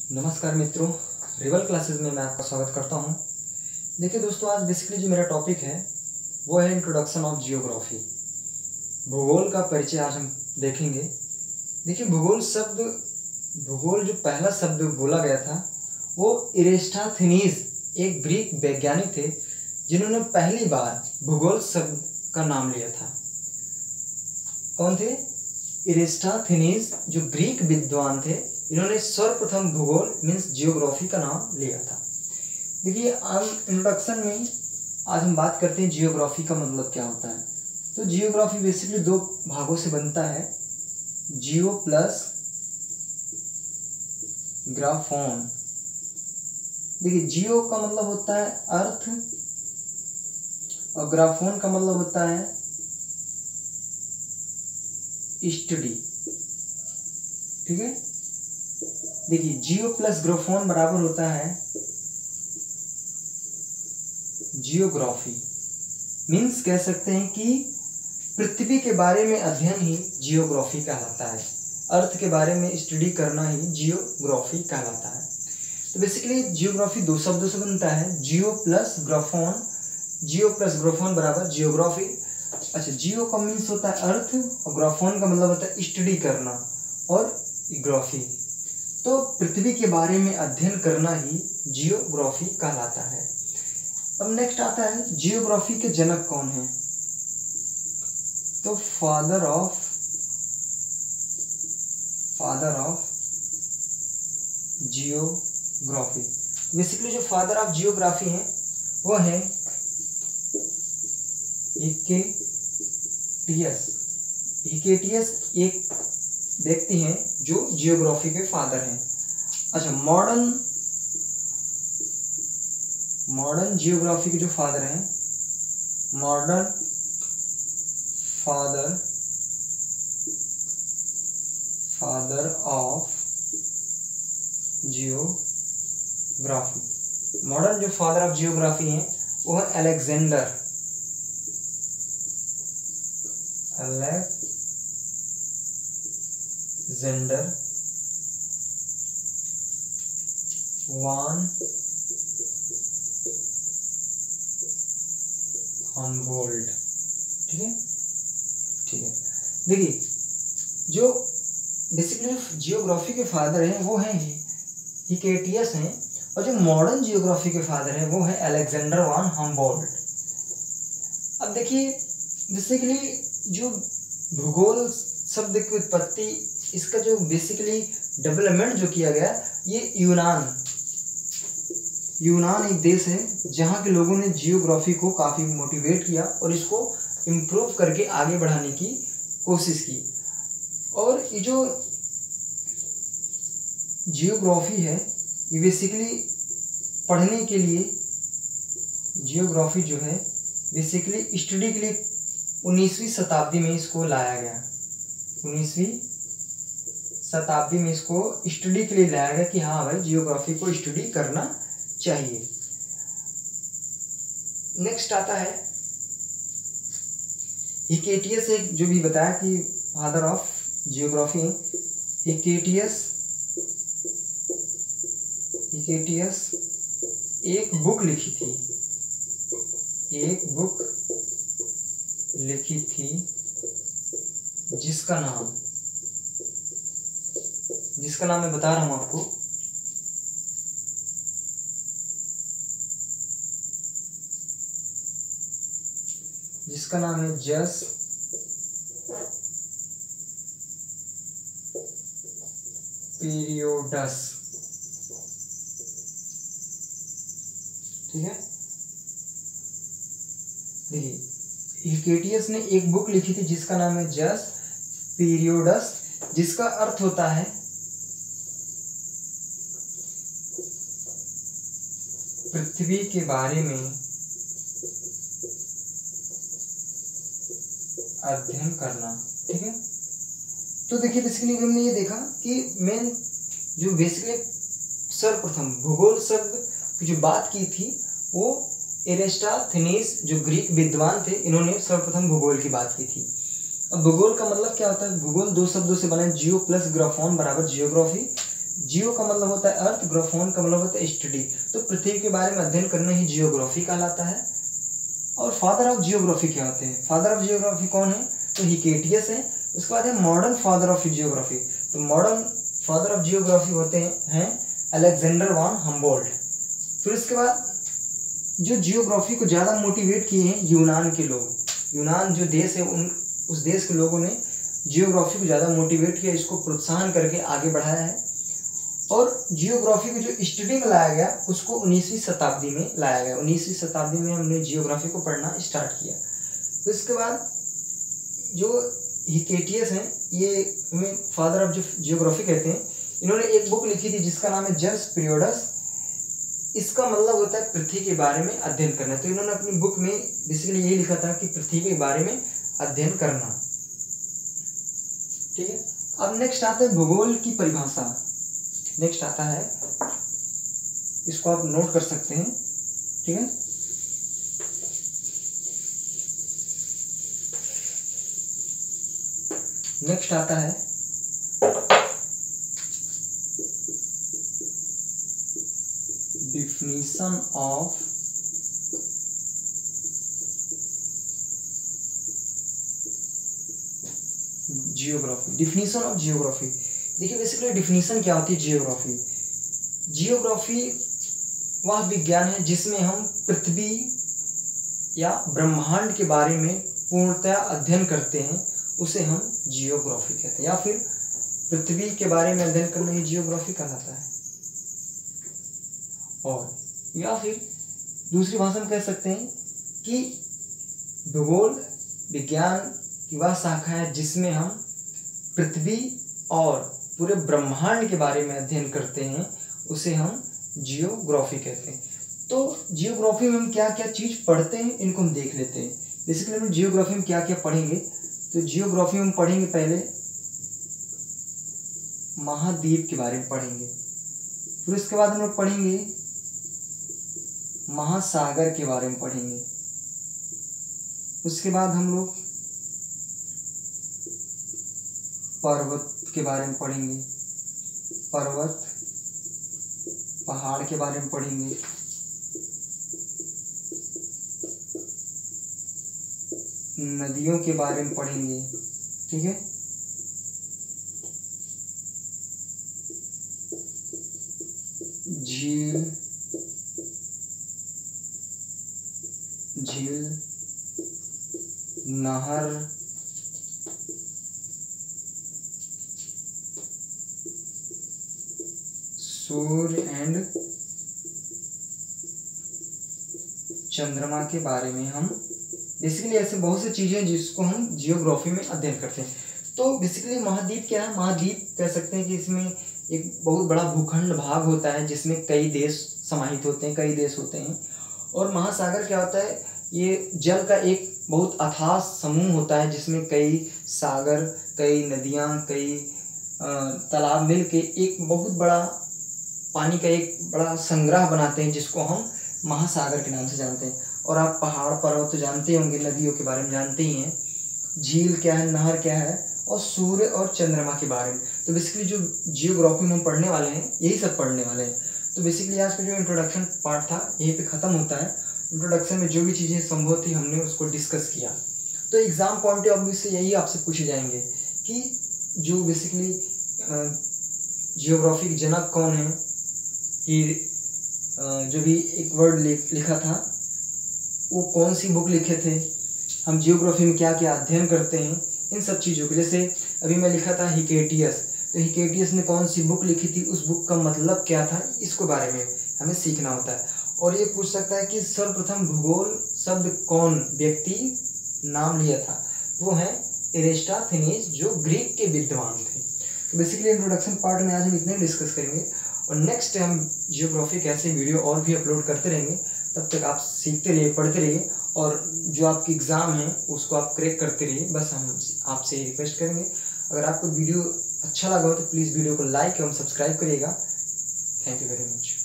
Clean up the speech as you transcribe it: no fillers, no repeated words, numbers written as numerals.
नमस्कार मित्रों, reveal classes में मैं आपका स्वागत करता हूं। देखिए दोस्तों, आज बेसिकली जो मेरा टॉपिक है वो है इंट्रोडक्शन ऑफ जियोग्राफी। भूगोल का परिचय आज हम देखेंगे। देखिए भूगोल जो पहला शब्द बोला गया था वो इरेस्टोथेनीज एक ग्रीक वैज्ञानिक थे जिन्होंने पहली बार भूगोल शब्द का नाम लिया था। कौन थे? इरेस्टोथेनीज, जो ग्रीक विद्वान थे। इन्होंने सर्वप्रथम भूगोल मीन्स जियोग्राफी का नाम लिया था। देखिए इंट्रोडक्शन में आज हम बात करते हैं जियोग्राफी का मतलब क्या होता है। तो जियोग्राफी बेसिकली दो भागों से बनता है, जियो प्लस ग्राफोन। देखिए जियो का मतलब होता है अर्थ और ग्राफोन का मतलब होता है स्टडी। ठीक है, देखिए जियो प्लस ग्राफोन बराबर होता है जियोग्राफी। मीन्स कह सकते हैं कि पृथ्वी के बारे में अध्ययन ही जियोग्राफी कहलाता है। अर्थ के बारे में स्टडी करना ही जियोग्राफी कहलाता है। तो बेसिकली जियोग्राफी दो शब्दों से बनता है, जियो प्लस ग्राफोन। जियो प्लस ग्राफोन बराबर जियोग्राफी। अच्छा, जियो का मीन्स होता है अर्थ और ग्राफोन का मतलब होता है स्टडी करना और ग्राफी। तो पृथ्वी के बारे में अध्ययन करना ही जियोग्राफी कहलाता है। अब नेक्स्ट आता है जियोग्राफी के जनक कौन है। तो फादर ऑफ जियोग्राफी। बेसिकली जो फादर ऑफ जियोग्राफी है वो है हिकेटियस एक व्यक्ति हैं जो जियोग्राफी के फादर हैं। अच्छा, मॉडर्न जियोग्राफी के जो फादर हैं, modern father of geography. Modern जो फादर ऑफ जियोग्राफी हैं वो है अलेक्जेंडर वान हम्बोल्ट। ठीक है। देखिए जो बेसिकली जियोग्राफी के फादर हैं वो हैं हिकेटियस हैं, और जो मॉडर्न जियोग्राफी के फादर हैं वो है अलेक्जेंडर वान हम्बोल्ट। अब देखिए बेसिकली जो भूगोल शब्द की उत्पत्ति, इसका जो बेसिकली डेवलपमेंट जो किया गया, ये यूनान एक देश है जहाँ के लोगों ने जियोग्राफी को काफ़ी मोटिवेट किया और इसको इम्प्रूव करके आगे बढ़ाने की कोशिश की। और ये जो जियोग्राफी है ये बेसिकली पढ़ने के लिए, जियोग्राफी जो है बेसिकली स्टडी के लिए 19वीं शताब्दी में इसको लाया गया। 19वीं शताब्दी में इसको स्टडी के लिए लाया गया कि हाँ भाई जियोग्राफी को स्टडी करना चाहिए। नेक्स्ट आता है हिकेटियस, एक जो भी बताया कि फादर ऑफ जियोग्राफी। हिकेटियस एक बुक लिखी थी जिसका नाम मैं बता रहा हूं आपको। जिसका नाम है जस पीरियोडस। ठीक है, देखिए हिकेटियस ने एक बुक लिखी थी जिसका नाम है जस पीरियोडस, जिसका अर्थ होता है पृथ्वी के बारे में अध्ययन करना। ठीक है, तो देखिए बेसिकली हमने ये देखा कि मेन जो बेसिकली सर्वप्रथम भूगोल शब्द की जो बात की थी वो एरिस्टोथेनीज जो ग्रीक विद्वान थे, इन्होंने सर्वप्रथम भूगोल की बात की थी। अब भूगोल का मतलब क्या होता है? भूगोल दो शब्दों से बना है, जियो प्लस ग्राफोन बराबर जियोग्राफी। जियो का मतलब होता है अर्थ, ग्राफोन का मतलब होता है स्टडी। तो पृथ्वी के बारे में अध्ययन करना ही जियोग्राफी कहलाता है। और फादर ऑफ जियोग्राफी क्या होते हैं? फादर ऑफ जियोग्राफी कौन है? तो हिकेटियस है। उसके बाद है मॉडर्न फादर ऑफ जियोग्राफी। तो मॉडर्न फादर ऑफ जियोग्राफी होते हैं अलेक्जेंडर वॉन हम्बोल्ट। फिर उसके बाद जो जियोग्राफी को ज़्यादा मोटिवेट किए हैं यूनान के लोग। यूनान जो देश है उस देश के लोगों ने जियोग्राफी को ज़्यादा मोटिवेट किया, इसको प्रोत्साहन करके आगे बढ़ाया है। और जियोग्राफी को जो स्टडी में लाया गया उसको 19वीं शताब्दी में लाया गया। 19वीं शताब्दी में हमने जियोग्राफी को पढ़ना स्टार्ट किया। तो इसके बाद जो हिकेटियस हैं, ये हमें फादर ऑफ जियोग्राफी कहते हैं। इन्होंने एक बुक लिखी थी जिसका नाम है जर्स पीरियोडस। इसका मतलब होता है पृथ्वी के बारे में अध्ययन करना। तो इन्होंने अपनी बुक में बेसिकली यही लिखा था कि पृथ्वी के बारे में अध्ययन करना। ठीक है। अब नेक्स्ट आता है भूगोल की परिभाषा। नेक्स्ट आता है, इसको आप नोट कर सकते हैं। ठीक है। नेक्स्ट आता है definition of geography. Definition of geography, देखिए बेसिकली डिफिनीशन क्या होती है जियोग्राफी। जियोग्राफी वह विज्ञान है जिसमें हम पृथ्वी या ब्रह्मांड के बारे में पूर्णतया अध्ययन करते हैं, उसे हम जियोग्राफी कहते हैं। या फिर पृथ्वी के बारे में अध्ययन करना ही जियोग्राफी कहलाता है। और या फिर दूसरी भाषा में कह सकते हैं कि भूगोल विज्ञान की वह शाखा है जिसमें हम पृथ्वी और पूरे ब्रह्मांड के बारे में अध्ययन करते हैं, उसे हम जियोग्राफी कहते हैं। तो जियोग्राफी में हम क्या क्या चीज़ पढ़ते हैं इनको हम देख लेते हैं। बेसिकली हम जियोग्राफी में क्या क्या पढ़ेंगे, तो जियोग्राफी में हम पढ़ेंगे पहले महाद्वीप के बारे में पढ़ेंगे। फिर उसके बाद हम लोग पढ़ेंगे महासागर के बारे में पढ़ेंगे। उसके बाद हम लोग पर्वत के बारे में पढ़ेंगे, पर्वत पहाड़ के बारे में पढ़ेंगे। नदियों के बारे में पढ़ेंगे। ठीक है। झील नहर, सूर्य एंड चंद्रमा के बारे में हम बेसिकली ऐसे बहुत सी चीज़ें जिसको हम जियोग्राफी में अध्ययन करते हैं। तो बेसिकली महाद्वीप क्या है? महाद्वीप कह सकते हैं कि इसमें एक बहुत बड़ा भूखंड भाग होता है जिसमें कई देश समाहित होते हैं, कई देश होते हैं। और महासागर क्या होता है? ये जल का एक बहुत अथाह समूह होता है जिसमें कई सागर, कई नदियाँ, कई तालाब मिल के एक बहुत बड़ा पानी का एक बड़ा संग्रह बनाते हैं जिसको हम महासागर के नाम से जानते हैं। और आप पहाड़ पर्वत तो जानते होंगे, नदियों के बारे में जानते ही हैं। झील क्या है, नहर क्या है, और सूर्य और चंद्रमा के बारे में। तो बेसिकली जो जियोग्राफी में हम पढ़ने वाले हैं यही सब पढ़ने वाले हैं। तो बेसिकली आज का जो इंट्रोडक्शन पार्ट था यहीं पे ख़त्म होता है। इंट्रोडक्शन में जो भी चीज़ें संभव थी हमने उसको डिस्कस किया। तो एग्ज़ाम पॉइंट ऑफ व्यू से यही आपसे पूछे जाएंगे कि जो बेसिकली जियोग्राफी के जनक कौन है, कि जो भी एक वर्ड लिखा था वो कौन सी बुक लिखे थे, हम जियोग्राफी में क्या क्या अध्ययन करते हैं, इन सब चीज़ों के। जैसे अभी मैं लिखा था हिकेटियस, तो हिकेटियस ने कौन सी बुक लिखी थी, उस बुक का मतलब क्या था, इसको बारे में हमें सीखना होता है। और ये पूछ सकता है कि सर्वप्रथम भूगोल शब्द कौन व्यक्ति नाम लिया था, वो है एरिस्टोफेनीज, जो ग्रीक के विद्वान थे। तो बेसिकली इंट्रोडक्शन पार्ट में आज हम इतने डिस्कस करेंगे और नेक्स्ट हम जियोग्राफी कैसे वीडियो और भी अपलोड करते रहेंगे। तब तक आप सीखते रहिए, पढ़ते रहिए और जो आपकी एग्ज़ाम है उसको आप क्रैक करते रहिए। बस हम आपसे रिक्वेस्ट करेंगे। अगर आपको वीडियो अच्छा लगा हो तो प्लीज़ वीडियो को लाइक एवं सब्सक्राइब करिएगा। Thank you very much.